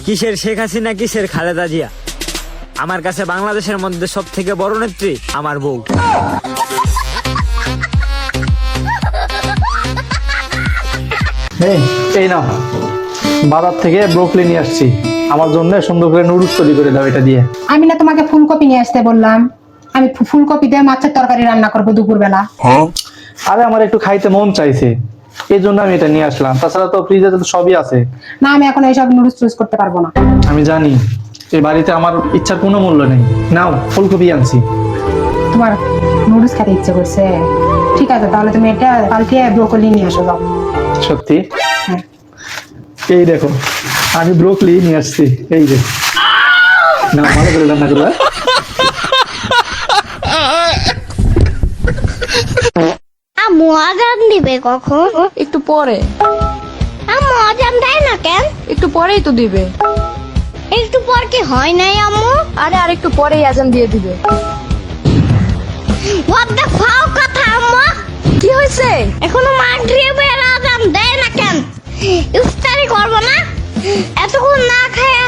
কিসের শেখ হাসিনা, কিসের খালেদা জিয়া, আমার কাছে বাংলাদেশের মধ্যে সব থেকে বড় নেত্রী আমার বউ। এই নাও, বাজার থেকে ব্রোকলি নিয়ে আসছি, আমার জন্য সুন্দর করে নুডলস তৈরি করে দাও এটা দিয়ে। আমি না তোমাকে ফুলকপি নিয়ে আসতে বললাম? আমি ফুলকপি দিয়ে মাছের তরকারি রান্না করবো দুপুরবেলা। আরে আমার একটু খাইতে মন চাইছে, এই জন্য আমি এটা নিয়ে আসলাম। তাছাড়া তো ফ্রিজে তো সবই আছে। না, আমি এখন এইসব নুডলস টুডলস করতে পারবো না। আমি জানি এই বাড়িতে আমার ইচ্ছার কোনো মূল্য নেই। নাও, ফুলকপি আনছি। তোমার নুডলস খেতে ইচ্ছে করছে? ঠিক আছে, তাহলে তুমি এটা পাল্টিয়ে ব্রোকলি নিয়ে আসো যাও। সত্যি? হ্যাঁ। এই দেখো, আমি ব্রোকলি নিয়ে আসছি, এই যে না, ভালো করে রান্না করবে। আম্মু আজান দিবে কখন? একটু পরে। আম্মু আজান দেয় না কেন? একটু পরেই তো দিবে। একটু পর কি হয় নাই আম্মু? আরে আর একটু পরেই আজান দিয়ে দিবে। What the fuck কথা আম্মু? কি হয়েছে? এখনো মাগরিবের আজান দেয় না কেন? ইফতারি করবো না? এতক্ষণ না খায়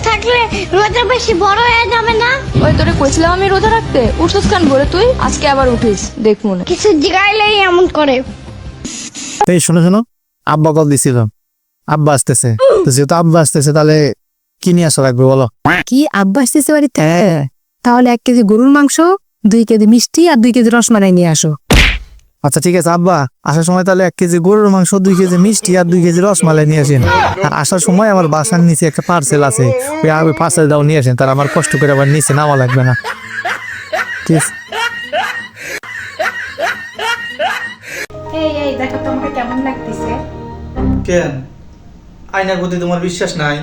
থাকলে রোজা বেশি বড় হয়ে যাবে না? ওই তোরে কইছিলাম আমি রোজা রাখতে, উঠছস কান ভরে তুই? আজকে আবার উঠিস, দেখ মনে। কিছু জিগাইলেই এমন করে। এই শোনো শোনো, আব্বা কল দিছিল, আব্বা আসতেছে। তো যেহেতু আব্বা আসতেছে, তাহলে কি নিয়ে আসা লাগবে বলো? কি আব্বা আসতেছে বাড়িতে? তাহলে 1 কেজি গরুর মাংস, 2 কেজি মিষ্টি আর 2 কেজি রসমালাই নিয়ে আসো। আচ্ছা ঠিক আছে আব্বা, আসার সময় তাহলে 1 কেজি গরুর মাংস, 2 কেজি মিষ্টি আর 2 কেজি রসমালাই নিয়ে আসেন। আর আসার সময় আমার বাসার নিচে একটা পার্সেল আছে, ওই পার্সেলটাও নিয়ে আসেন, তার আমার কষ্ট করে আবার নিচে নামা লাগবে না। ঠিক আছে? এই দেখো তোমাকে কেমন লাগতেছে? কেন আয়নার প্রতি তোমার বিশ্বাস নাই?